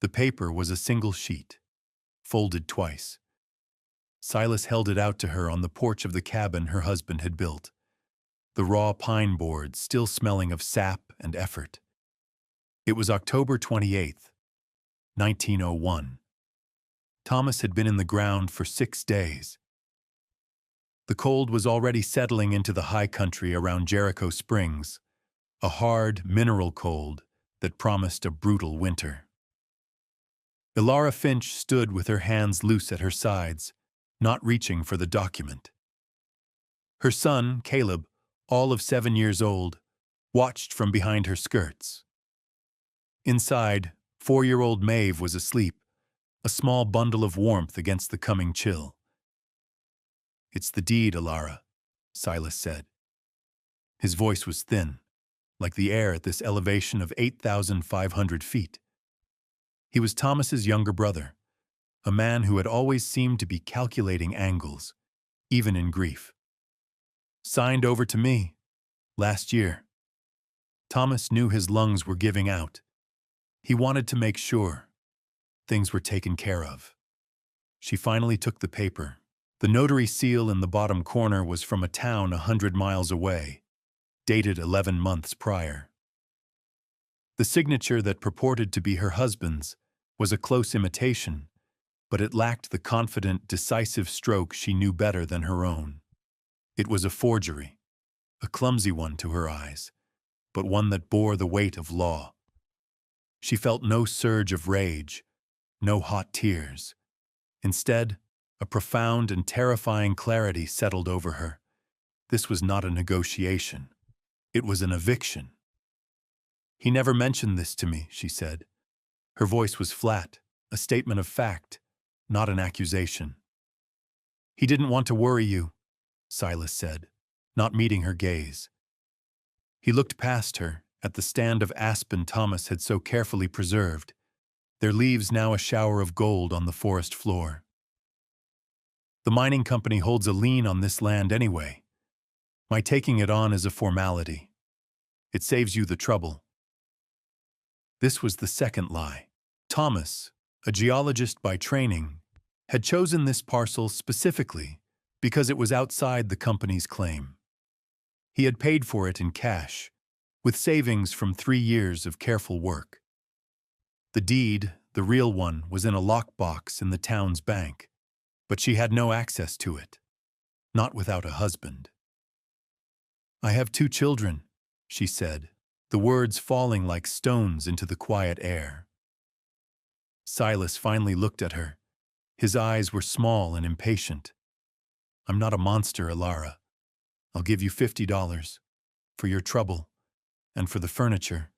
The paper was a single sheet, folded twice. Silas held it out to her on the porch of the cabin her husband had built, the raw pine boards still smelling of sap and effort. It was October 28th, 1901. Thomas had been in the ground for 6 days. The cold was already settling into the high country around Jericho Springs, a hard, mineral cold that promised a brutal winter. Ilara Finch stood with her hands loose at her sides, not reaching for the document. Her son, Caleb, all of 7 years old, watched from behind her skirts. Inside, 4-year-old Maeve was asleep, a small bundle of warmth against the coming chill. "It's the deed, Ilara," Silas said. His voice was thin, like the air at this elevation of 8,500 feet. He was Thomas's younger brother, a man who had always seemed to be calculating angles, even in grief. "Signed over to me, last year." Thomas knew his lungs were giving out. He wanted to make sure things were taken care of. She finally took the paper. The notary seal in the bottom corner was from a town 100 miles away, dated 11 months prior. The signature that purported to be her husband's was a close imitation, but it lacked the confident, decisive stroke she knew better than her own. It was a forgery, a clumsy one to her eyes, but one that bore the weight of law. She felt no surge of rage, no hot tears. Instead, a profound and terrifying clarity settled over her. This was not a negotiation. It was an eviction. "He never mentioned this to me," she said. Her voice was flat, a statement of fact, not an accusation. "He didn't want to worry you," Silas said, not meeting her gaze. He looked past her, at the stand of aspen Thomas had so carefully preserved, their leaves now a shower of gold on the forest floor. "The mining company holds a lien on this land anyway. My taking it on is a formality. It saves you the trouble." This was the second lie. Thomas, a geologist by training, had chosen this parcel specifically because it was outside the company's claim. He had paid for it in cash, with savings from 3 years of careful work. The deed, the real one, was in a lockbox in the town's bank, but she had no access to it, not without a husband. "I have 2 children," she said, the words falling like stones into the quiet air. Silas finally looked at her. His eyes were small and impatient. "I'm not a monster, Ilara. I'll give you $50 for your trouble and for the furniture.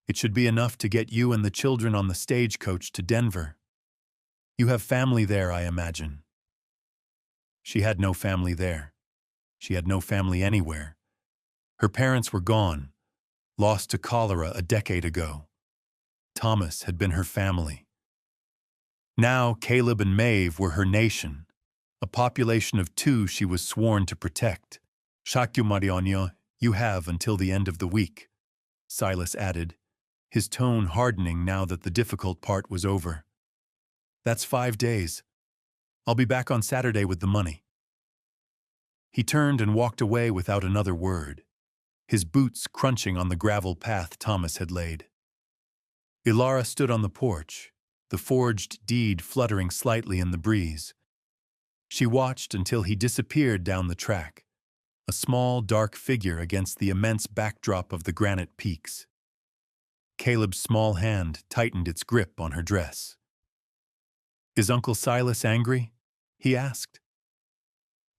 It should be enough to get you and the children on the stagecoach to Denver. You have family there, I imagine." She had no family there. She had no family anywhere. Her parents were gone, lost to cholera a decade ago. Thomas had been her family. Now Caleb and Maeve were her nation, a population of 2 she was sworn to protect. "Chaque Mariano, you have until the end of the week," Silas added, his tone hardening now that the difficult part was over. "That's 5 days. I'll be back on Saturday with the money." He turned and walked away without another word, his boots crunching on the gravel path Thomas had laid. Ilara stood on the porch, the forged deed fluttering slightly in the breeze. She watched until he disappeared down the track, a small, dark figure against the immense backdrop of the granite peaks. Caleb's small hand tightened its grip on her dress. "Is Uncle Silas angry?" he asked.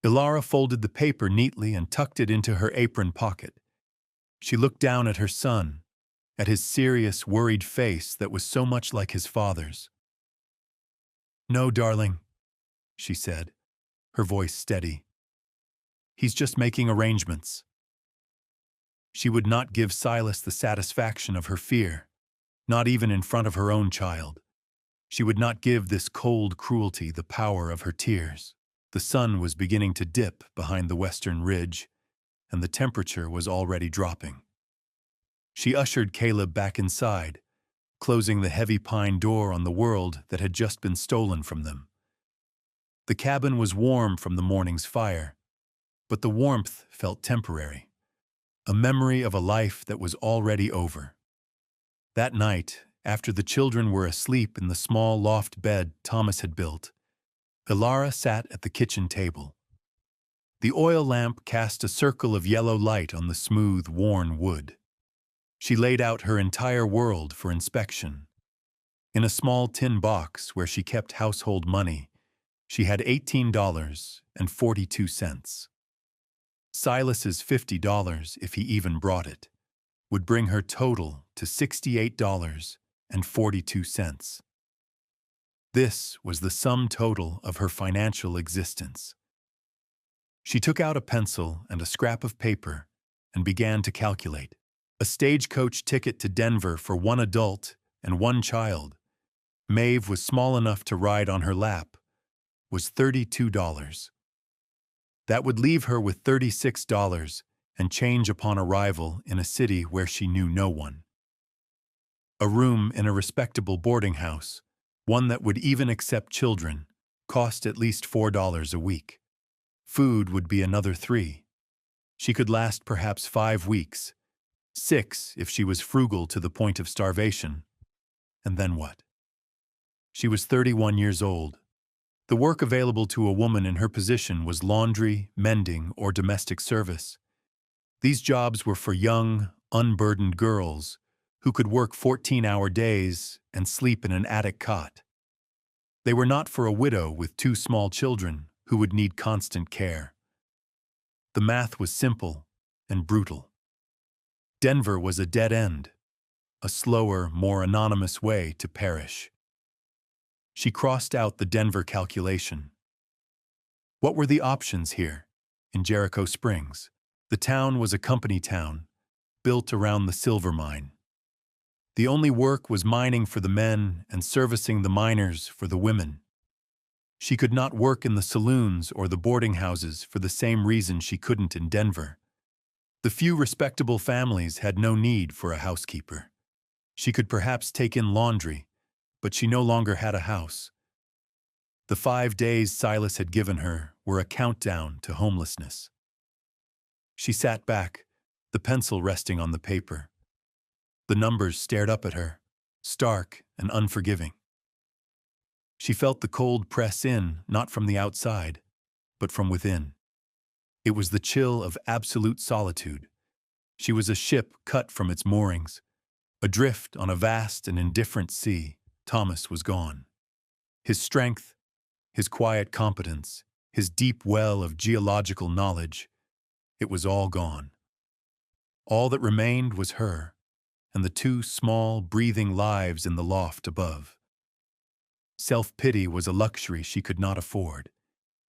Ilara folded the paper neatly and tucked it into her apron pocket. She looked down at her son, at his serious, worried face that was so much like his father's. "No, darling," she said, her voice steady. "He's just making arrangements." She would not give Silas the satisfaction of her fear, not even in front of her own child. She would not give this cold cruelty the power of her tears. The sun was beginning to dip behind the western ridge, and the temperature was already dropping. She ushered Caleb back inside, closing the heavy pine door on the world that had just been stolen from them. The cabin was warm from the morning's fire, but the warmth felt temporary, a memory of a life that was already over. That night, after the children were asleep in the small loft bed Thomas had built, Ilara sat at the kitchen table. The oil lamp cast a circle of yellow light on the smooth, worn wood. She laid out her entire world for inspection. In a small tin box where she kept household money, she had $18.42. Silas's $50, if he even brought it, would bring her total to $68.42. This was the sum total of her financial existence. She took out a pencil and a scrap of paper and began to calculate. A stagecoach ticket to Denver for one adult and one child, Maeve was small enough to ride on her lap, was $32. That would leave her with $36 and change upon arrival in a city where she knew no one. A room in a respectable boarding house, one that would even accept children, cost at least $4 a week. Food would be another $3. She could last perhaps 5 weeks, 6 if she was frugal to the point of starvation. And then what? She was 31 years old. The work available to a woman in her position was laundry, mending, or domestic service. These jobs were for young, unburdened girls who could work 14-hour days and sleep in an attic cot. They were not for a widow with 2 small children who would need constant care. The math was simple and brutal. Denver was a dead end, a slower, more anonymous way to perish. She crossed out the Denver calculation. What were the options here, in Jericho Springs? The town was a company town, built around the silver mine. The only work was mining for the men and servicing the miners for the women. She could not work in the saloons or the boarding houses for the same reason she couldn't in Denver. The few respectable families had no need for a housekeeper. She could perhaps take in laundry, but she no longer had a house. The 5 days Silas had given her were a countdown to homelessness. She sat back, the pencil resting on the paper. The numbers stared up at her, stark and unforgiving. She felt the cold press in, not from the outside, but from within. It was the chill of absolute solitude. She was a ship cut from its moorings, adrift on a vast and indifferent sea. Thomas was gone. His strength, his quiet competence, his deep well of geological knowledge, it was all gone. All that remained was her, and the 2 small, breathing lives in the loft above. Self-pity was a luxury she could not afford.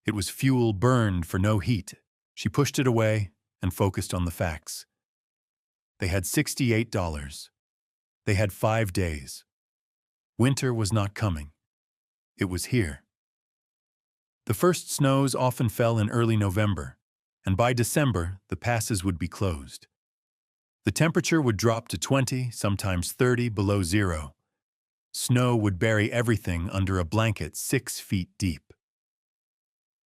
It was fuel burned for no heat. She pushed it away and focused on the facts. They had $68. They had 5 days. Winter was not coming. It was here. The first snows often fell in early November, and by December, the passes would be closed. The temperature would drop to 20, sometimes 30 below zero. Snow would bury everything under a blanket 6 feet deep.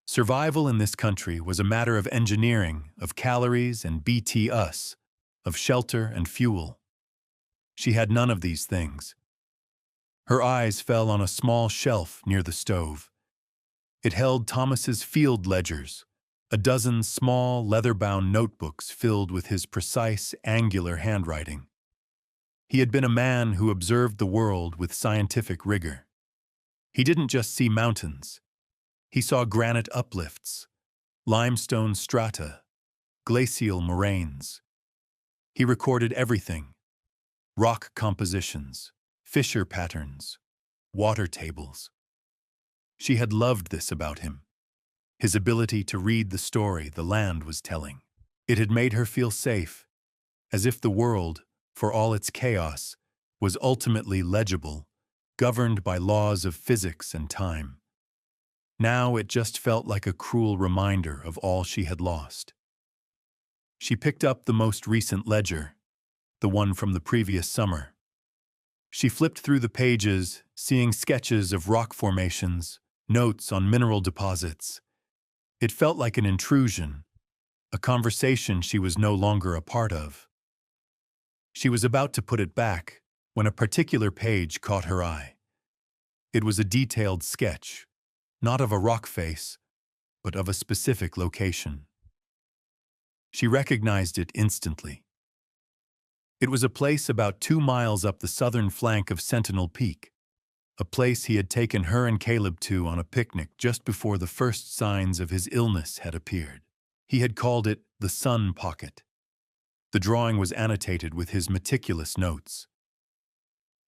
Survival in this country was a matter of engineering, of calories and BT-us, of shelter and fuel. She had none of these things. Her eyes fell on a small shelf near the stove. It held Thomas's field ledgers, a dozen small, leather-bound notebooks filled with his precise, angular handwriting. He had been a man who observed the world with scientific rigor. He didn't just see mountains. He saw granite uplifts, limestone strata, glacial moraines. He recorded everything: rock compositions, fissure patterns, water tables. She had loved this about him, his ability to read the story the land was telling. It had made her feel safe, as if the world, for all its chaos, was ultimately legible, governed by laws of physics and time. Now it just felt like a cruel reminder of all she had lost. She picked up the most recent ledger, the one from the previous summer. She flipped through the pages, seeing sketches of rock formations, notes on mineral deposits. It felt like an intrusion, a conversation she was no longer a part of. She was about to put it back when a particular page caught her eye. It was a detailed sketch, not of a rock face, but of a specific location. She recognized it instantly. It was a place about 2 miles up the southern flank of Sentinel Peak, a place he had taken her and Caleb to on a picnic just before the first signs of his illness had appeared. He had called it the Sun Pocket. The drawing was annotated with his meticulous notes.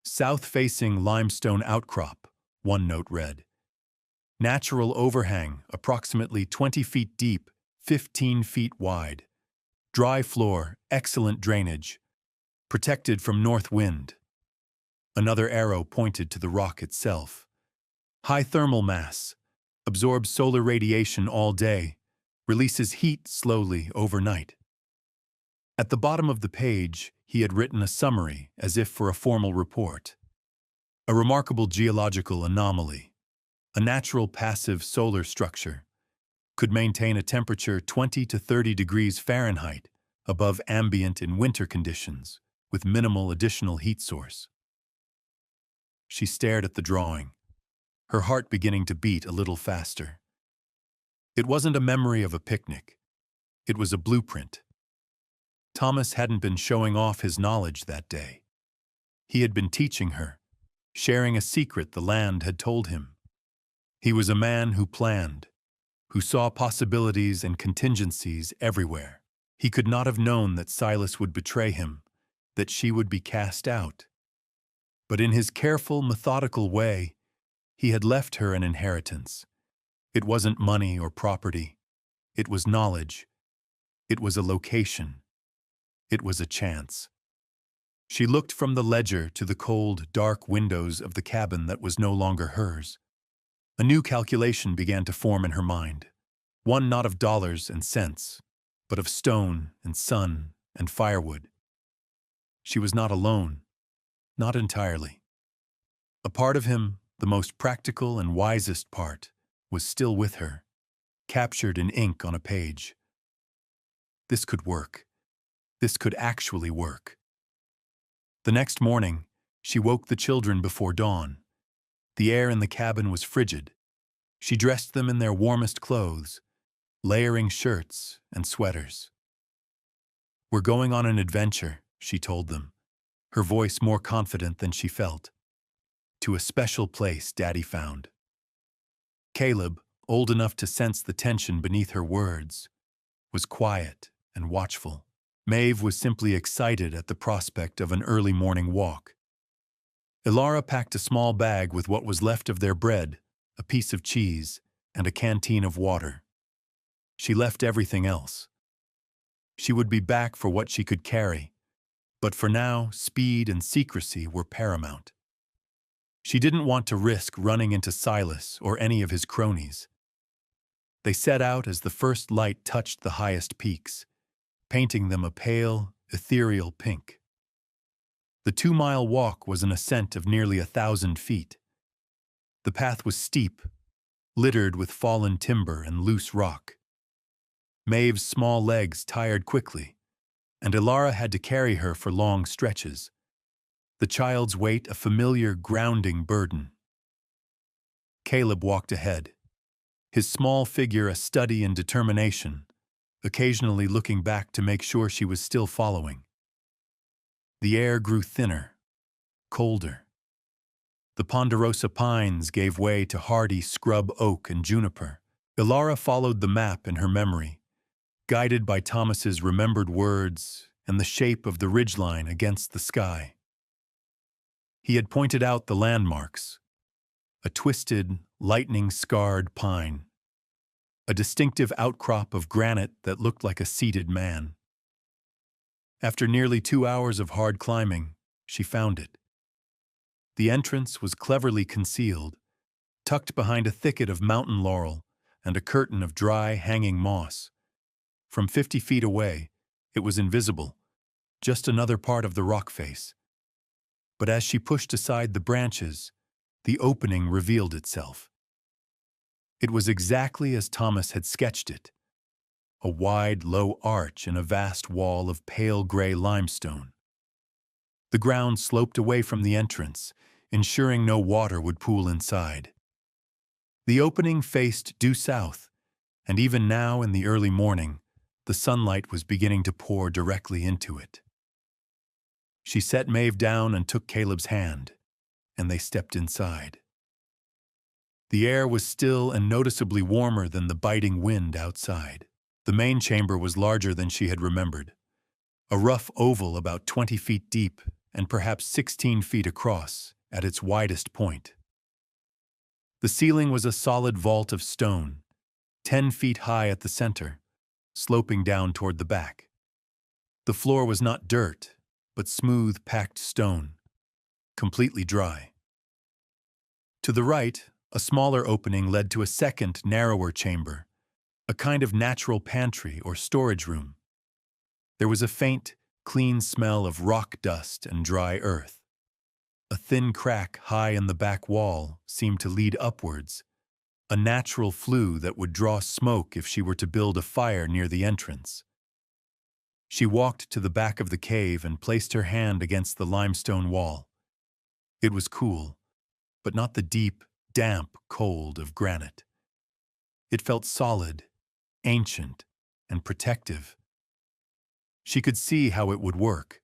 South-facing limestone outcrop, one note read. Natural overhang, approximately 20 feet deep, 15 feet wide. Dry floor, excellent drainage. Protected from north wind. Another arrow pointed to the rock itself. High thermal mass. Absorbs solar radiation all day. Releases heat slowly overnight. At the bottom of the page, he had written a summary, as if for a formal report. A remarkable geological anomaly. A natural passive solar structure. Could maintain a temperature 20 to 30 degrees Fahrenheit above ambient in winter conditions, with minimal additional heat source. She stared at the drawing, her heart beginning to beat a little faster. It wasn't a memory of a picnic. It was a blueprint. Thomas hadn't been showing off his knowledge that day. He had been teaching her, sharing a secret the land had told him. He was a man who planned, who saw possibilities and contingencies everywhere. He could not have known that Silas would betray him, that she would be cast out. But in his careful, methodical way, he had left her an inheritance. It wasn't money or property. It was knowledge. It was a location. It was a chance. She looked from the ledger to the cold, dark windows of the cabin that was no longer hers. A new calculation began to form in her mind, one not of dollars and cents, but of stone and sun and firewood. She was not alone, not entirely. A part of him, the most practical and wisest part, was still with her, captured in ink on a page. This could work. This could actually work. The next morning, she woke the children before dawn. The air in the cabin was frigid. She dressed them in their warmest clothes, layering shirts and sweaters. "We're going on an adventure," she told them, her voice more confident than she felt. "To a special place Daddy found." Caleb, old enough to sense the tension beneath her words, was quiet and watchful. Maeve was simply excited at the prospect of an early morning walk. Ilara packed a small bag with what was left of their bread, a piece of cheese, and a canteen of water. She left everything else. She would be back for what she could carry, but for now, speed and secrecy were paramount. She didn't want to risk running into Silas or any of his cronies. They set out as the first light touched the highest peaks, painting them a pale, ethereal pink. The 2-mile walk was an ascent of nearly 1,000 feet. The path was steep, littered with fallen timber and loose rock. Maeve's small legs tired quickly, and Ilara had to carry her for long stretches, the child's weight a familiar, grounding burden. Caleb walked ahead, his small figure a study in determination, occasionally looking back to make sure she was still following. The air grew thinner, colder. The ponderosa pines gave way to hardy scrub oak and juniper. Ilara followed the map in her memory, guided by Thomas's remembered words and the shape of the ridgeline against the sky. He had pointed out the landmarks, a twisted, lightning-scarred pine, a distinctive outcrop of granite that looked like a seated man. After nearly 2 hours of hard climbing, she found it. The entrance was cleverly concealed, tucked behind a thicket of mountain laurel and a curtain of dry, hanging moss. From 50 feet away, it was invisible, just another part of the rock face. But as she pushed aside the branches, the opening revealed itself. It was exactly as Thomas had sketched it, a wide, low arch in a vast wall of pale gray limestone. The ground sloped away from the entrance, ensuring no water would pool inside. The opening faced due south, and even now in the early morning, the sunlight was beginning to pour directly into it. She set Maeve down and took Caleb's hand, and they stepped inside. The air was still and noticeably warmer than the biting wind outside. The main chamber was larger than she had remembered, a rough oval about 20 feet deep and perhaps 16 feet across at its widest point. The ceiling was a solid vault of stone, 10 feet high at the center, sloping down toward the back. The floor was not dirt, but smooth, packed stone, completely dry. To the right, a smaller opening led to a second, narrower chamber, a kind of natural pantry or storage room. There was a faint, clean smell of rock dust and dry earth. A thin crack high in the back wall seemed to lead upwards, a natural flue that would draw smoke if she were to build a fire near the entrance. She walked to the back of the cave and placed her hand against the limestone wall. It was cool, but not the deep, damp cold of granite. It felt solid, ancient, and protective. She could see how it would work.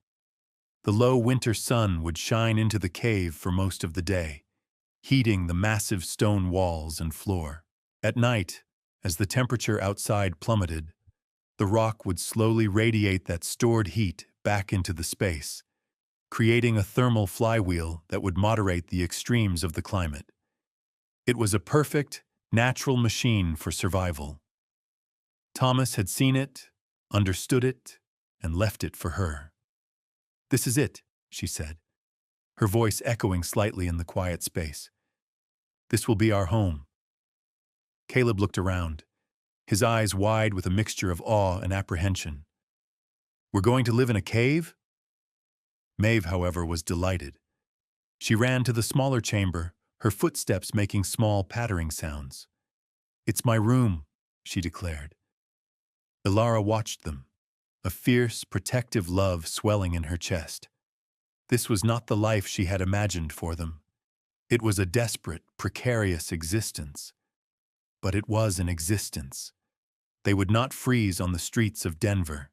The low winter sun would shine into the cave for most of the day, heating the massive stone walls and floor. At night, as the temperature outside plummeted, the rock would slowly radiate that stored heat back into the space, creating a thermal flywheel that would moderate the extremes of the climate. It was a perfect, natural machine for survival. Thomas had seen it, understood it, and left it for her. "This is it," she said, her voice echoing slightly in the quiet space. "This will be our home." Caleb looked around, his eyes wide with a mixture of awe and apprehension. "We're going to live in a cave?" Maeve, however, was delighted. She ran to the smaller chamber, her footsteps making small pattering sounds. "It's my room," she declared. Ilara watched them, a fierce, protective love swelling in her chest. This was not the life she had imagined for them. It was a desperate, precarious existence. But it was an existence. They would not freeze on the streets of Denver.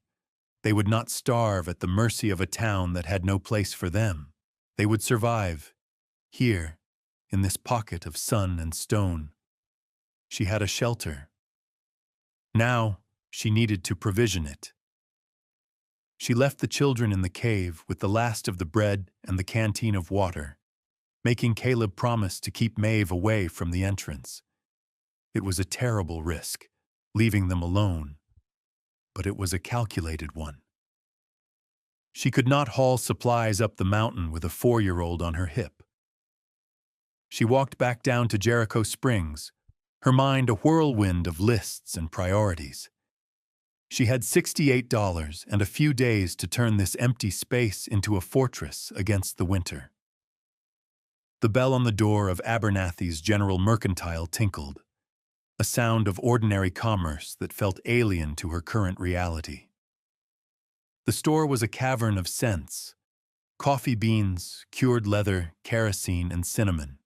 They would not starve at the mercy of a town that had no place for them. They would survive, here, in this pocket of sun and stone. She had a shelter. Now, she needed to provision it. She left the children in the cave with the last of the bread and the canteen of water, making Caleb promise to keep Maeve away from the entrance. It was a terrible risk, leaving them alone, but it was a calculated one. She could not haul supplies up the mountain with a 4-year-old on her hip. She walked back down to Jericho Springs, her mind a whirlwind of lists and priorities. She had $68 and a few days to turn this empty space into a fortress against the winter. The bell on the door of Abernathy's General Mercantile tinkled, a sound of ordinary commerce that felt alien to her current reality. The store was a cavern of scents: coffee beans, cured leather, kerosene, and cinnamon.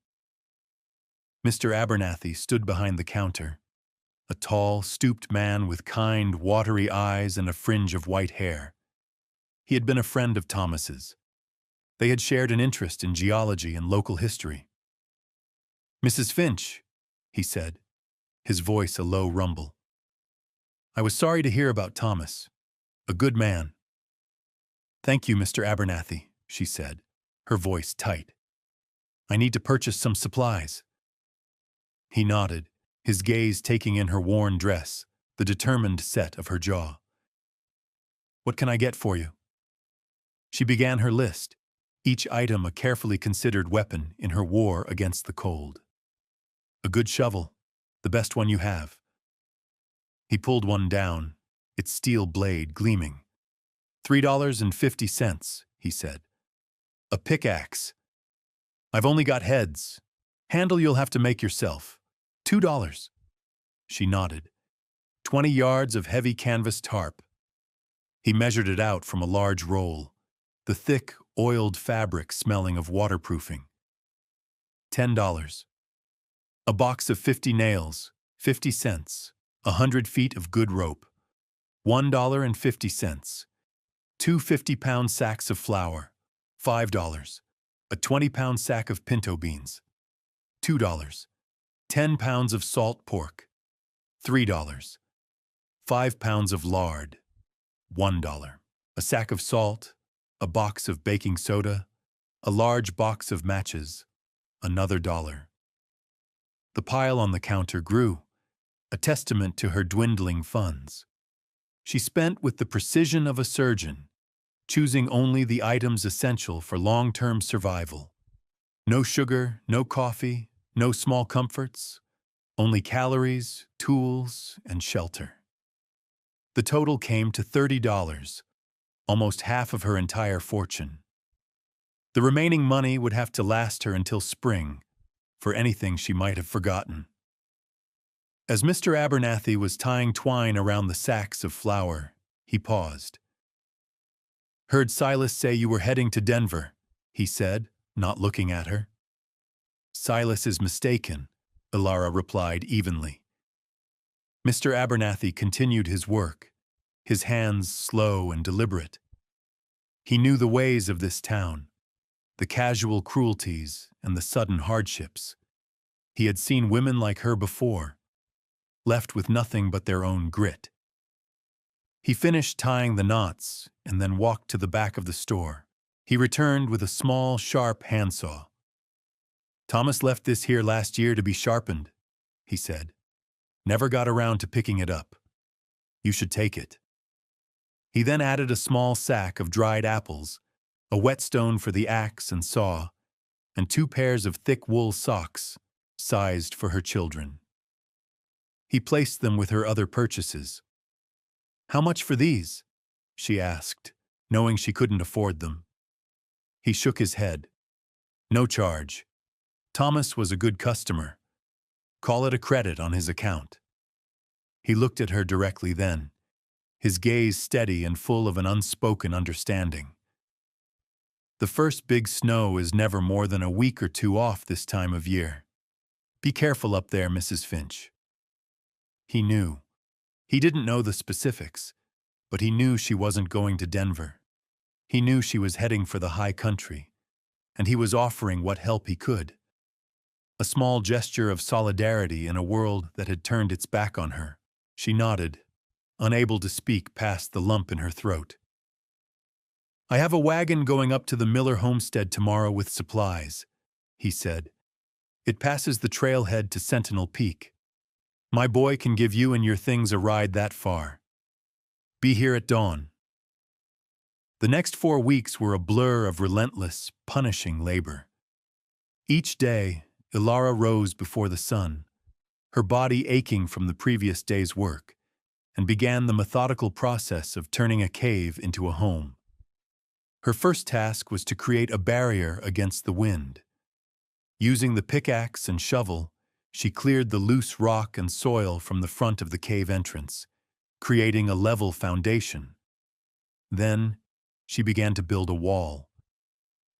Mr. Abernathy stood behind the counter, a tall, stooped man with kind, watery eyes and a fringe of white hair. He had been a friend of Thomas's. They had shared an interest in geology and local history. "Mrs. Finch," he said, his voice a low rumble. "I was sorry to hear about Thomas. A good man." "Thank you, Mr. Abernathy," she said, her voice tight. "I need to purchase some supplies." He nodded, his gaze taking in her worn dress, the determined set of her jaw. "What can I get for you?" She began her list, each item a carefully considered weapon in her war against the cold. "A good shovel, the best one you have." He pulled one down, its steel blade gleaming. $3.50, he said. A pickaxe. I've only got heads. Handle you'll have to make yourself. $2. She nodded. 20 yards of heavy canvas tarp. He measured it out from a large roll, the thick, oiled fabric smelling of waterproofing. $10. A box of 50 nails, 50 cents. 100 feet of good rope. $1.50. Two 50-pound sacks of flour. $5. A 20-pound sack of pinto beans. $2. 10 pounds of salt pork. $3. 5 pounds of lard. $1. A sack of salt. A box of baking soda. A large box of matches. Another $1. The pile on the counter grew, a testament to her dwindling funds. She spent with the precision of a surgeon, choosing only the items essential for long-term survival. No sugar, no coffee, no small comforts, only calories, tools, and shelter. The total came to $30, almost half of her entire fortune. The remaining money would have to last her until spring, for anything she might have forgotten. As Mr. Abernathy was tying twine around the sacks of flour, he paused. "Heard Silas say you were heading to Denver," he said, not looking at her. "Silas is mistaken," Ilara replied evenly. Mr. Abernathy continued his work, his hands slow and deliberate. He knew the ways of this town, the casual cruelties and the sudden hardships. He had seen women like her before, left with nothing but their own grit. He finished tying the knots and then walked to the back of the store. He returned with a small, sharp handsaw. "Thomas left this here last year to be sharpened," he said. "Never got around to picking it up. You should take it." He then added a small sack of dried apples, a whetstone for the axe and saw, and 2 pairs of thick wool socks, sized for her children. He placed them with her other purchases. "How much for these?" she asked, knowing she couldn't afford them. He shook his head. "No charge. Thomas was a good customer. Call it a credit on his account." He looked at her directly then, his gaze steady and full of an unspoken understanding. "The first big snow is never more than a week or 2 off this time of year. Be careful up there, Mrs. Finch." He knew. He didn't know the specifics, but he knew she wasn't going to Denver. He knew she was heading for the high country, and he was offering what help he could. A small gesture of solidarity in a world that had turned its back on her. She nodded, unable to speak past the lump in her throat. "I have a wagon going up to the Miller homestead tomorrow with supplies," he said. "It passes the trailhead to Sentinel Peak. My boy can give you and your things a ride that far. Be here at dawn." The next 4 weeks were a blur of relentless, punishing labor. Each day, Ilara rose before the sun, her body aching from the previous day's work, and began the methodical process of turning a cave into a home. Her first task was to create a barrier against the wind. Using the pickaxe and shovel, she cleared the loose rock and soil from the front of the cave entrance, creating a level foundation. Then, she began to build a wall.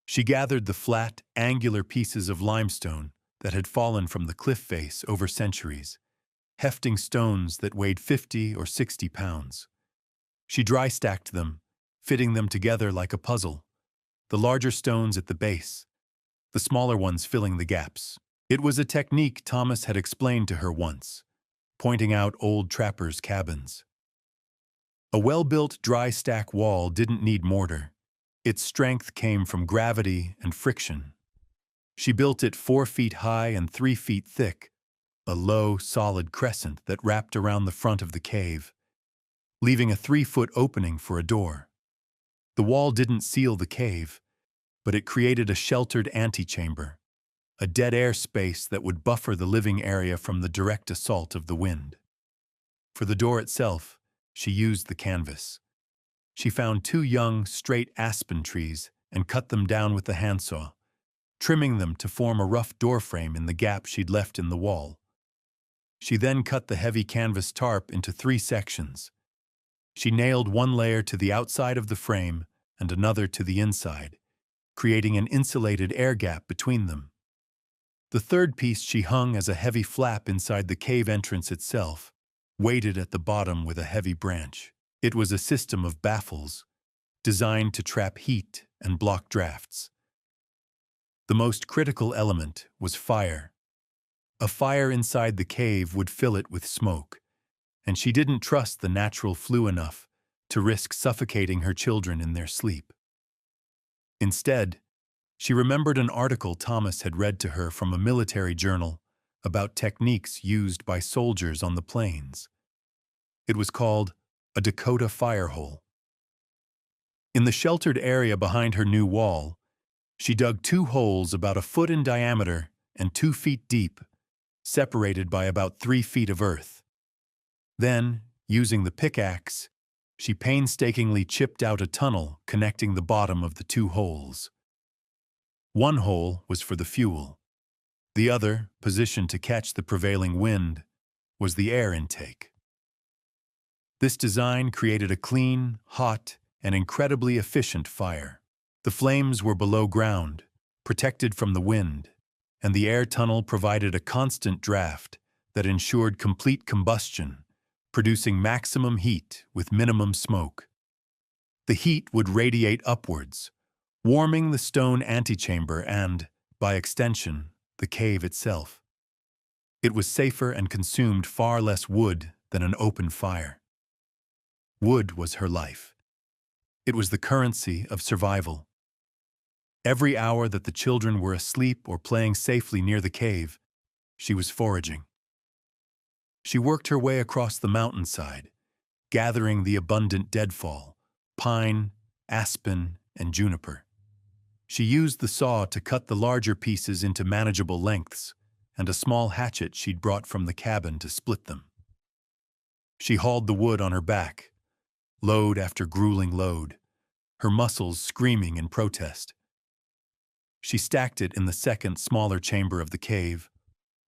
She gathered the flat, angular pieces of limestone that had fallen from the cliff face over centuries, hefting stones that weighed 50 or 60 pounds. She dry-stacked them, fitting them together like a puzzle, the larger stones at the base, the smaller ones filling the gaps. It was a technique Thomas had explained to her once, pointing out old trappers' cabins. A well-built dry-stack wall didn't need mortar. Its strength came from gravity and friction. She built it 4 feet high and 3 feet thick, a low, solid crescent that wrapped around the front of the cave, leaving a 3-foot opening for a door. The wall didn't seal the cave, but it created a sheltered antechamber, a dead-air space that would buffer the living area from the direct assault of the wind. For the door itself, she used the canvas. She found 2 young, straight aspen trees and cut them down with the handsaw, trimming them to form a rough doorframe in the gap she'd left in the wall. She then cut the heavy canvas tarp into 3 sections. She nailed one layer to the outside of the frame and another to the inside, creating an insulated air gap between them. The third piece she hung as a heavy flap inside the cave entrance itself, weighted at the bottom with a heavy branch. It was a system of baffles, designed to trap heat and block drafts. The most critical element was fire. A fire inside the cave would fill it with smoke, and she didn't trust the natural flue enough to risk suffocating her children in their sleep. Instead, she remembered an article Thomas had read to her from a military journal about techniques used by soldiers on the plains. It was called a Dakota fire hole. In the sheltered area behind her new wall, she dug 2 holes about 1 foot in diameter and 2 feet deep, separated by about 3 feet of earth. Then, using the pickaxe, she painstakingly chipped out a tunnel connecting the bottom of the 2 holes. One hole was for the fuel. The other, positioned to catch the prevailing wind, was the air intake. This design created a clean, hot, and incredibly efficient fire. The flames were below ground, protected from the wind, and the air tunnel provided a constant draft that ensured complete combustion, producing maximum heat with minimum smoke. The heat would radiate upwards, warming the stone antechamber and, by extension, the cave itself. It was safer and consumed far less wood than an open fire. Wood was her life. It was the currency of survival. Every hour that the children were asleep or playing safely near the cave, she was foraging. She worked her way across the mountainside, gathering the abundant deadfall, pine, aspen, and juniper. She used the saw to cut the larger pieces into manageable lengths, and a small hatchet she'd brought from the cabin to split them. She hauled the wood on her back, load after grueling load, her muscles screaming in protest. She stacked it in the second, smaller chamber of the cave,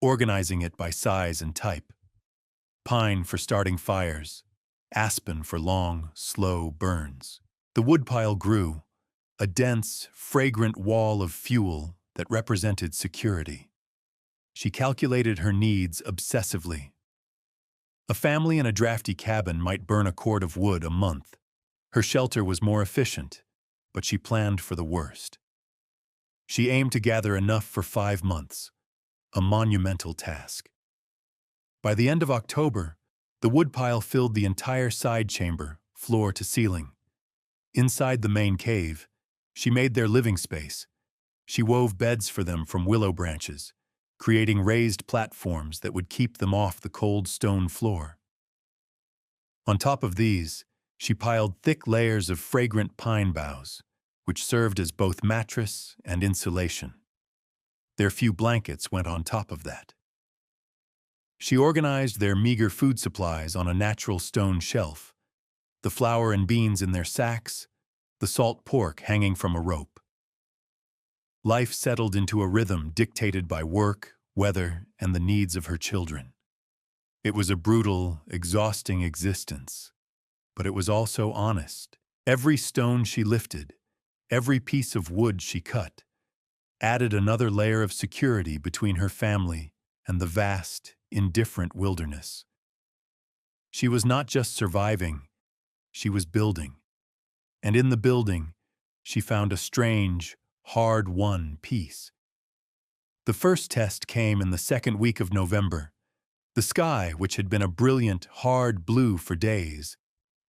organizing it by size and type. Pine for starting fires, aspen for long, slow burns. The woodpile grew, a dense, fragrant wall of fuel that represented security. She calculated her needs obsessively. A family in a drafty cabin might burn a cord of wood a month. Her shelter was more efficient, but she planned for the worst. She aimed to gather enough for 5 months, a monumental task. By the end of October, the woodpile filled the entire side chamber, floor to ceiling. Inside the main cave, she made their living space. She wove beds for them from willow branches, creating raised platforms that would keep them off the cold stone floor. On top of these, she piled thick layers of fragrant pine boughs, which served as both mattress and insulation. Their few blankets went on top of that. She organized their meager food supplies on a natural stone shelf, the flour and beans in their sacks, the salt pork hanging from a rope. Life settled into a rhythm dictated by work, weather, and the needs of her children. It was a brutal, exhausting existence, but it was also honest. Every stone she lifted, every piece of wood she cut, added another layer of security between her family and the vast, indifferent wilderness. She was not just surviving, she was building. And in the building, she found a strange, hard-won peace. The first test came in the second week of November. The sky, which had been a brilliant, hard blue for days,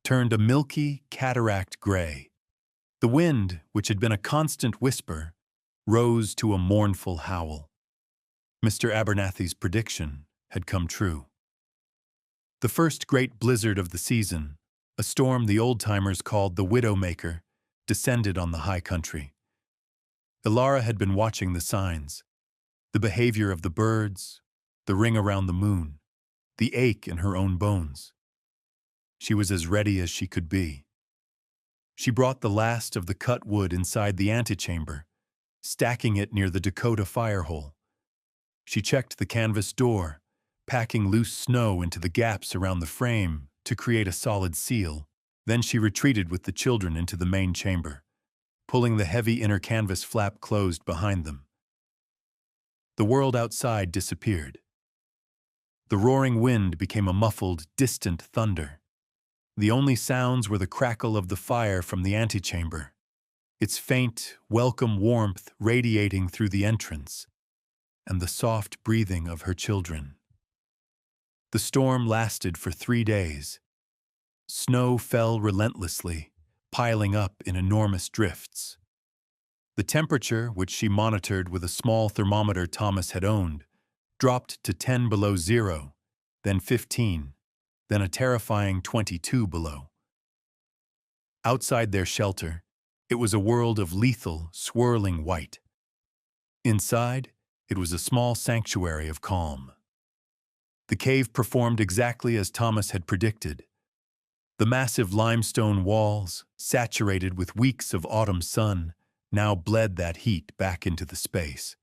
turned a milky, cataract gray. The wind, which had been a constant whisper, rose to a mournful howl. Mr. Abernathy's prediction had come true. The first great blizzard of the season, a storm the old-timers called the Widowmaker, descended on the high country. Ilara had been watching the signs, the behavior of the birds, the ring around the moon, the ache in her own bones. She was as ready as she could be. She brought the last of the cut wood inside the antechamber, stacking it near the Dakota fire hole. She checked the canvas door, packing loose snow into the gaps around the frame to create a solid seal. Then she retreated with the children into the main chamber, pulling the heavy inner canvas flap closed behind them. The world outside disappeared. The roaring wind became a muffled, distant thunder. The only sounds were the crackle of the fire from the antechamber, its faint, welcome warmth radiating through the entrance, and the soft breathing of her children. The storm lasted for 3 days. Snow fell relentlessly, piling up in enormous drifts. The temperature, which she monitored with a small thermometer Thomas had owned, dropped to 10 below zero, then 15, then a terrifying 22 below. Outside their shelter, it was a world of lethal, swirling white. Inside, it was a small sanctuary of calm. The cave performed exactly as Thomas had predicted. The massive limestone walls, saturated with weeks of autumn sun, now bled that heat back into the space.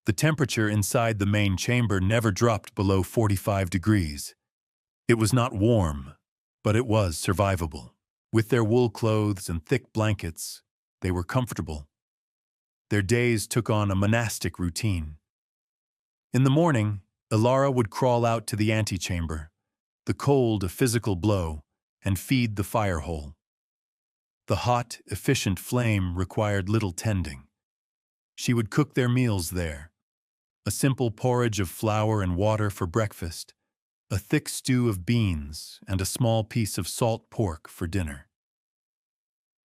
The temperature inside the main chamber never dropped below 45 degrees. It was not warm, but it was survivable. With their wool clothes and thick blankets, they were comfortable. Their days took on a monastic routine. In the morning, Ilara would crawl out to the antechamber, the cold a physical blow, and feed the fire hole. The hot, efficient flame required little tending. She would cook their meals there. A simple porridge of flour and water for breakfast, a thick stew of beans, and a small piece of salt pork for dinner.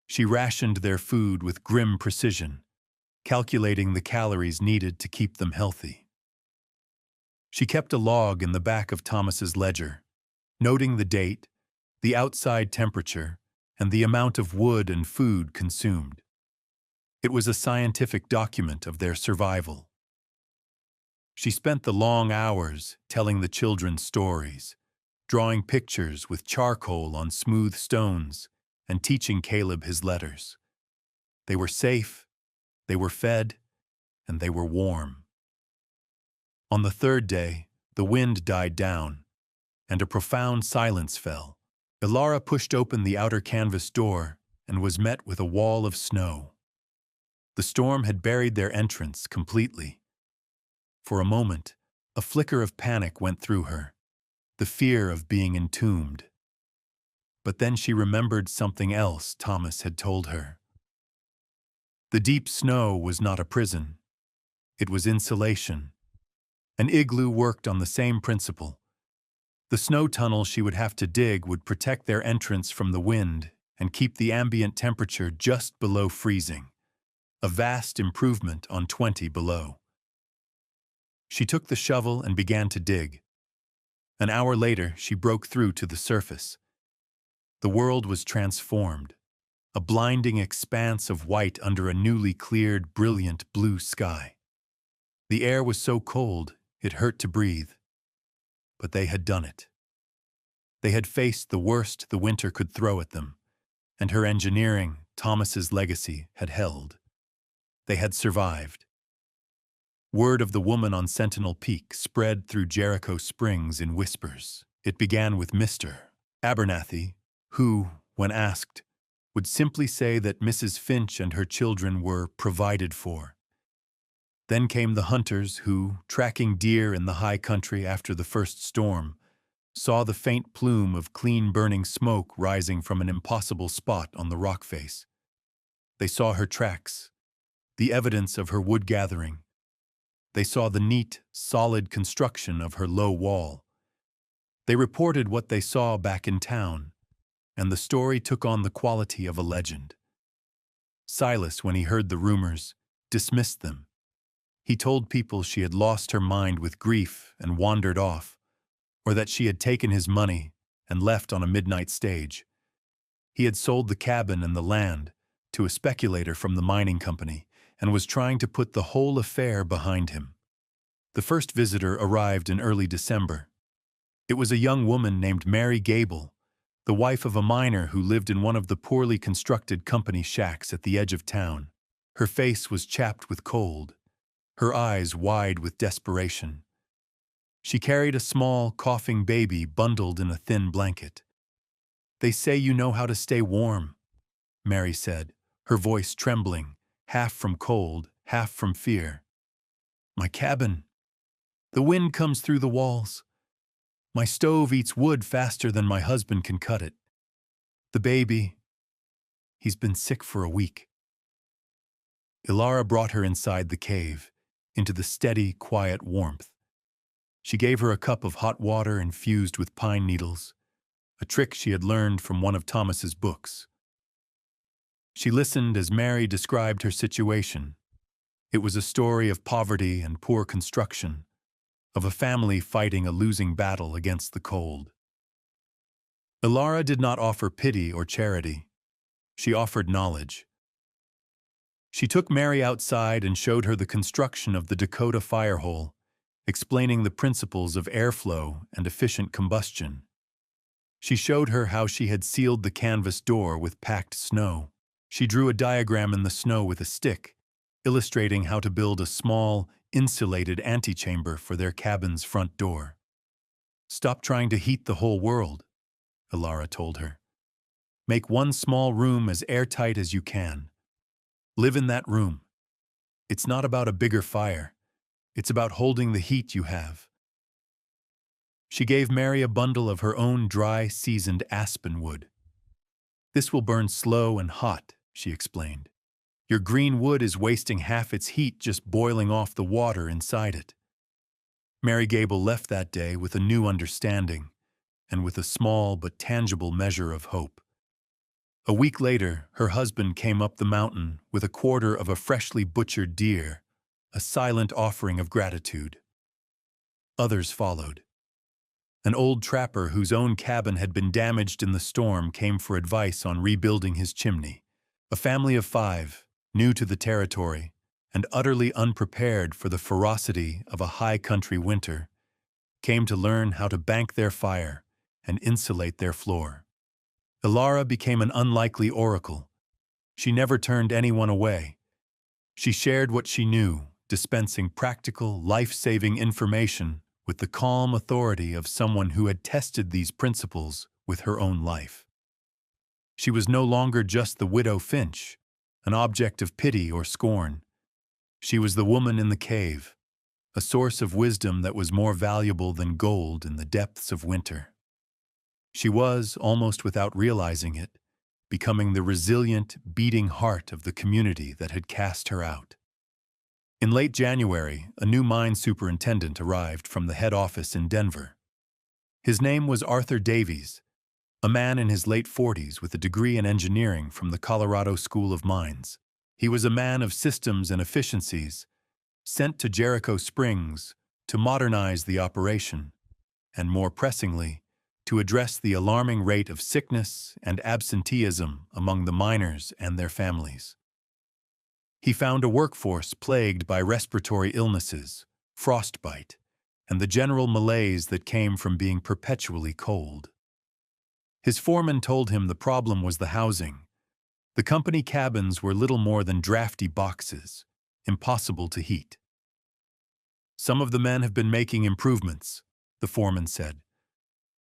She rationed their food with grim precision, calculating the calories needed to keep them healthy. She kept a log in the back of Thomas's ledger, noting the date, the outside temperature, and the amount of wood and food consumed. It was a scientific document of their survival. She spent the long hours telling the children stories, drawing pictures with charcoal on smooth stones, and teaching Caleb his letters. They were safe, they were fed, and they were warm. On the 3rd day, the wind died down, and a profound silence fell. Ilara pushed open the outer canvas door and was met with a wall of snow. The storm had buried their entrance completely. For a moment, a flicker of panic went through her, the fear of being entombed. But then she remembered something else Thomas had told her. The deep snow was not a prison. It was insulation. An igloo worked on the same principle. The snow tunnel she would have to dig would protect their entrance from the wind and keep the ambient temperature just below freezing, a vast improvement on 20 below. She took the shovel and began to dig. An hour later, she broke through to the surface. The world was transformed, a blinding expanse of white under a newly cleared, brilliant blue sky. The air was so cold, it hurt to breathe. But they had done it. They had faced the worst the winter could throw at them, and her engineering, Thomas's legacy, had held. They had survived. Word of the woman on Sentinel Peak spread through Jericho Springs in whispers. It began with Mr. Abernathy, who, when asked, would simply say that Mrs. Finch and her children were provided for. Then came the hunters who, tracking deer in the high country after the first storm, saw the faint plume of clean burning smoke rising from an impossible spot on the rock face. They saw her tracks, the evidence of her wood gathering. They saw the neat, solid construction of her low wall. They reported what they saw back in town, and the story took on the quality of a legend. Silas, when he heard the rumors, dismissed them. He told people she had lost her mind with grief and wandered off, or that she had taken his money and left on a midnight stage. He had sold the cabin and the land to a speculator from the mining company and was trying to put the whole affair behind him. The first visitor arrived in early December. It was a young woman named Mary Gable, the wife of a miner who lived in one of the poorly constructed company shacks at the edge of town. Her face was chapped with cold, her eyes wide with desperation. She carried a small, coughing baby bundled in a thin blanket. "They say you know how to stay warm," Mary said, her voice trembling, half from cold, half from fear. "My cabin. The wind comes through the walls. My stove eats wood faster than my husband can cut it. The baby, he's been sick for a week." Ilara brought her inside the cave, into the steady, quiet warmth. She gave her a cup of hot water infused with pine needles, a trick she had learned from one of Thomas's books. She listened as Mary described her situation. It was a story of poverty and poor construction, of a family fighting a losing battle against the cold. Ilara did not offer pity or charity. She offered knowledge. She took Mary outside and showed her the construction of the Dakota fire hole, explaining the principles of airflow and efficient combustion. She showed her how she had sealed the canvas door with packed snow. She drew a diagram in the snow with a stick, illustrating how to build a small, insulated antechamber for their cabin's front door. "Stop trying to heat the whole world," Ilara told her. "Make one small room as airtight as you can. Live in that room. It's not about a bigger fire. It's about holding the heat you have." She gave Mary a bundle of her own dry, seasoned aspen wood. "This will burn slow and hot," she explained. "Your green wood is wasting half its heat just boiling off the water inside it." Mary Gable left that day with a new understanding, and with a small but tangible measure of hope. A week later, her husband came up the mountain with a quarter of a freshly butchered deer, a silent offering of gratitude. Others followed. An old trapper whose own cabin had been damaged in the storm came for advice on rebuilding his chimney. A family of 5, new to the territory, and utterly unprepared for the ferocity of a high-country winter, came to learn how to bank their fire and insulate their floor. Ilara became an unlikely oracle. She never turned anyone away. She shared what she knew, dispensing practical, life-saving information with the calm authority of someone who had tested these principles with her own life. She was no longer just the widow Finch, an object of pity or scorn. She was the woman in the cave, a source of wisdom that was more valuable than gold in the depths of winter. She was, almost without realizing it, becoming the resilient, beating heart of the community that had cast her out. In late January, a new mine superintendent arrived from the head office in Denver. His name was Arthur Davies, a man in his late 40s with a degree in engineering from the Colorado School of Mines. He was a man of systems and efficiencies, sent to Jericho Springs to modernize the operation, and more pressingly, to address the alarming rate of sickness and absenteeism among the miners and their families. He found a workforce plagued by respiratory illnesses, frostbite, and the general malaise that came from being perpetually cold. His foreman told him the problem was the housing. The company cabins were little more than drafty boxes, impossible to heat. "Some of the men have been making improvements," the foreman said.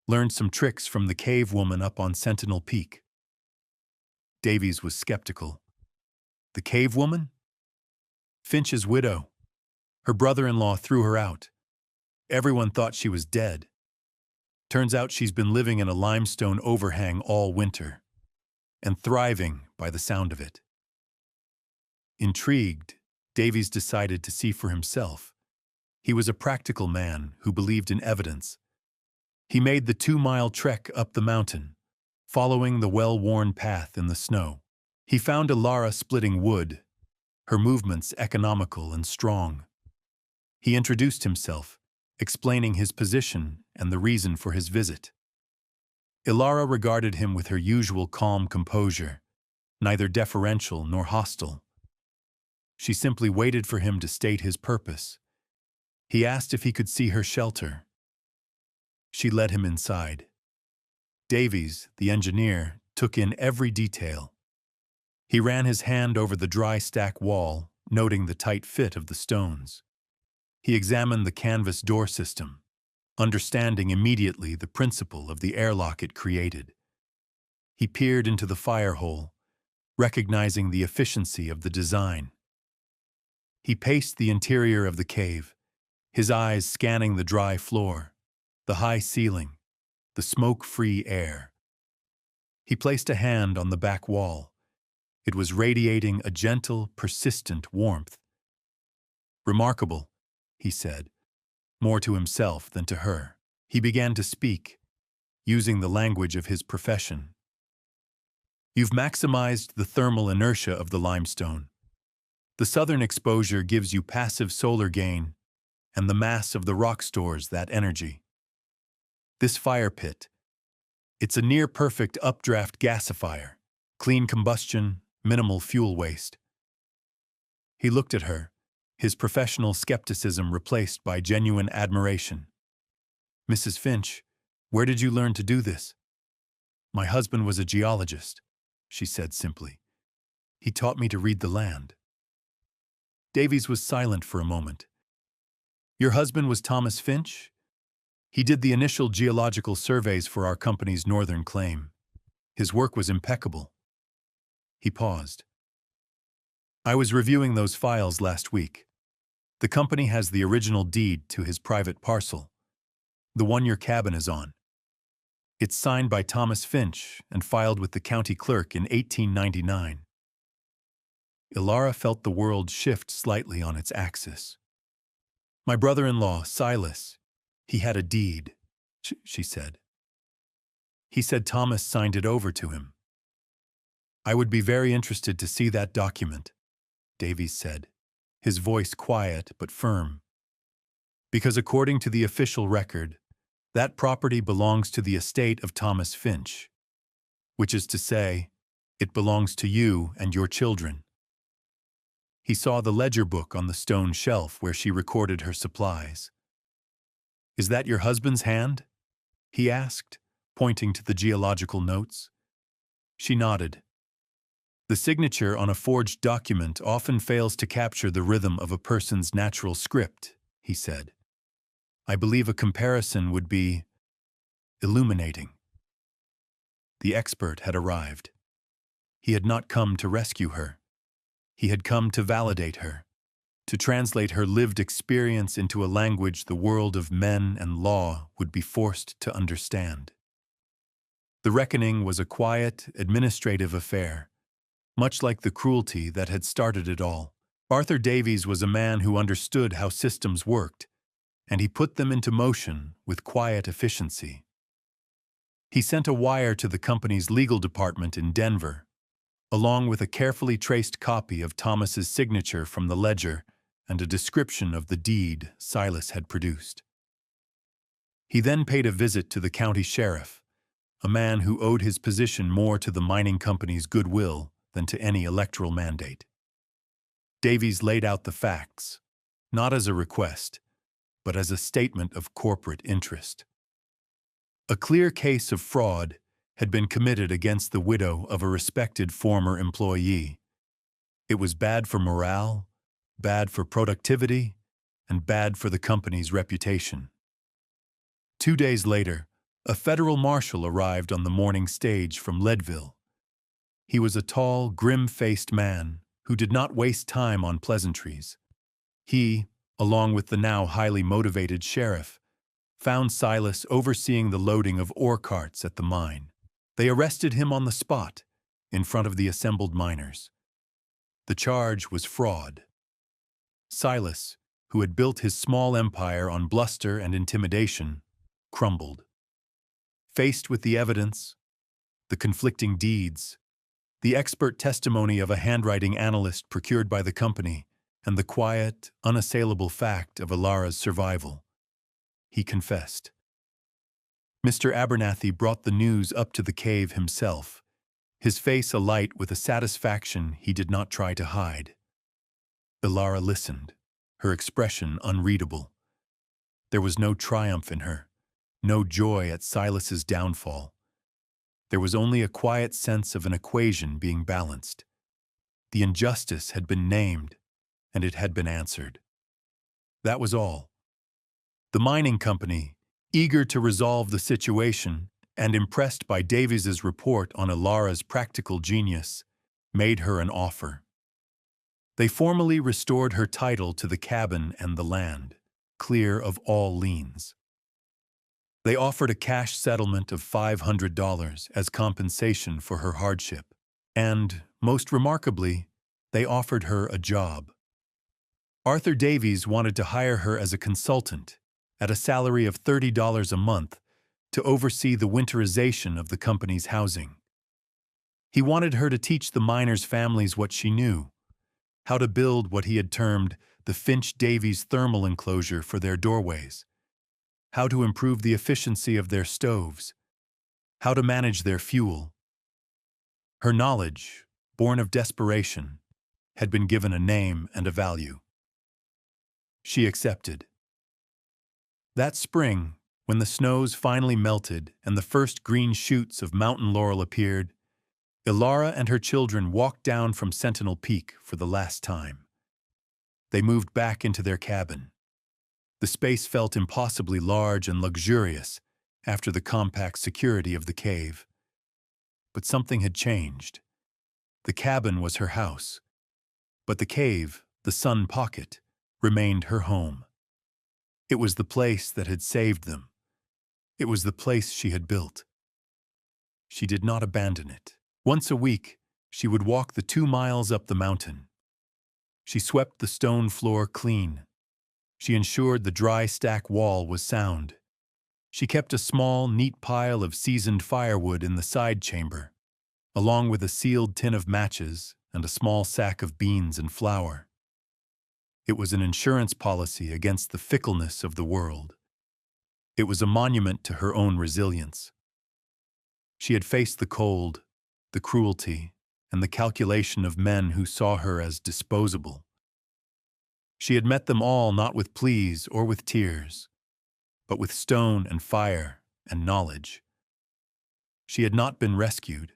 "Learned some tricks from the cave woman up on Sentinel Peak." Davies was skeptical. "The cave woman?" "Finch's widow. Her brother-in-law threw her out. Everyone thought she was dead. Turns out she's been living in a limestone overhang all winter, and thriving by the sound of it." Intrigued, Davies decided to see for himself. He was a practical man who believed in evidence. He made the 2-mile trek up the mountain, following the well-worn path in the snow. He found Ilara splitting wood, her movements economical and strong. He introduced himself, explaining his position and the reason for his visit. Ilara regarded him with her usual calm composure, neither deferential nor hostile. She simply waited for him to state his purpose. He asked if he could see her shelter. She led him inside. Davies, the engineer, took in every detail. He ran his hand over the dry stack wall, noting the tight fit of the stones. He examined the canvas door system, understanding immediately the principle of the airlock it created. He peered into the fire hole, recognizing the efficiency of the design. He paced the interior of the cave, his eyes scanning the dry floor, the high ceiling, the smoke-free air. He placed a hand on the back wall. It was radiating a gentle, persistent warmth. "Remarkable," he said, more to himself than to her. He began to speak, using the language of his profession. "You've maximized the thermal inertia of the limestone. The southern exposure gives you passive solar gain, and the mass of the rock stores that energy. This fire pit, it's a near-perfect updraft gasifier, clean combustion, minimal fuel waste." He looked at her, his professional skepticism replaced by genuine admiration. "Mrs. Finch, where did you learn to do this?" "My husband was a geologist," she said simply. "He taught me to read the land." Davies was silent for a moment. "Your husband was Thomas Finch? He did the initial geological surveys for our company's northern claim. His work was impeccable." He paused. "I was reviewing those files last week. The company has the original deed to his private parcel, the one your cabin is on. It's signed by Thomas Finch and filed with the county clerk in 1899. Ilara felt the world shift slightly on its axis. "My brother-in-law, Silas, he had a deed," she said. "He said Thomas signed it over to him." "I would be very interested to see that document," Davies said, his voice quiet but firm. "Because according to the official record, that property belongs to the estate of Thomas Finch, which is to say, it belongs to you and your children." He saw the ledger book on the stone shelf where she recorded her supplies. "Is that your husband's hand?" he asked, pointing to the geological notes. She nodded. "The signature on a forged document often fails to capture the rhythm of a person's natural script," he said. "I believe a comparison would be illuminating." The expert had arrived. He had not come to rescue her. He had come to validate her, to translate her lived experience into a language the world of men and law would be forced to understand. The reckoning was a quiet, administrative affair, much like the cruelty that had started it all. Arthur Davies was a man who understood how systems worked, and he put them into motion with quiet efficiency. He sent a wire to the company's legal department in Denver, along with a carefully traced copy of Thomas's signature from the ledger and a description of the deed Silas had produced. He then paid a visit to the county sheriff, a man who owed his position more to the mining company's goodwill than to any electoral mandate. Davies laid out the facts, not as a request, but as a statement of corporate interest. A clear case of fraud had been committed against the widow of a respected former employee. It was bad for morale, bad for productivity, and bad for the company's reputation. 2 days later, a federal marshal arrived on the morning stage from Leadville. He was a tall, grim-faced man who did not waste time on pleasantries. He, along with the now highly motivated sheriff, found Silas overseeing the loading of ore carts at the mine. They arrested him on the spot, in front of the assembled miners. The charge was fraud. Silas, who had built his small empire on bluster and intimidation, crumbled. Faced with the evidence, the conflicting deeds, the expert testimony of a handwriting analyst procured by the company, and the quiet, unassailable fact of Ilara's survival, he confessed. Mr. Abernathy brought the news up to the cave himself, his face alight with a satisfaction he did not try to hide. Ilara listened, her expression unreadable. There was no triumph in her, no joy at Silas's downfall, There was only a quiet sense of an equation being balanced. The injustice had been named, and it had been answered. That was all. The mining company, eager to resolve the situation and impressed by Davies's report on Ilara's practical genius, made her an offer. They formally restored her title to the cabin and the land, clear of all liens. They offered a cash settlement of $500 as compensation for her hardship, and, most remarkably, they offered her a job. Arthur Davies wanted to hire her as a consultant at a salary of $30 a month to oversee the winterization of the company's housing. He wanted her to teach the miners' families what she knew, how to build what he had termed the Finch-Davies thermal enclosure for their doorways, how to improve the efficiency of their stoves, how to manage their fuel. Her knowledge, born of desperation, had been given a name and a value. She accepted. That spring, when the snows finally melted and the first green shoots of mountain laurel appeared, Ilara and her children walked down from Sentinel Peak for the last time. They moved back into their cabin. The space felt impossibly large and luxurious after the compact security of the cave. But something had changed. The cabin was her house, but the cave, the sun pocket, remained her home. It was the place that had saved them. It was the place she had built. She did not abandon it. Once a week, she would walk the 2 miles up the mountain. She swept the stone floor clean. She ensured the dry stack wall was sound. She kept a small, neat pile of seasoned firewood in the side chamber, along with a sealed tin of matches and a small sack of beans and flour. It was an insurance policy against the fickleness of the world. It was a monument to her own resilience. She had faced the cold, the cruelty, and the calculation of men who saw her as disposable. She had met them all not with pleas or with tears, but with stone and fire and knowledge. She had not been rescued.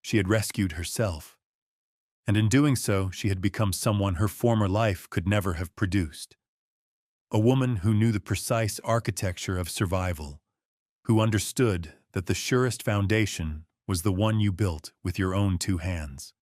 She had rescued herself. And in doing so, she had become someone her former life could never have produced. A woman who knew the precise architecture of survival, who understood that the surest foundation was the one you built with your own 2 hands.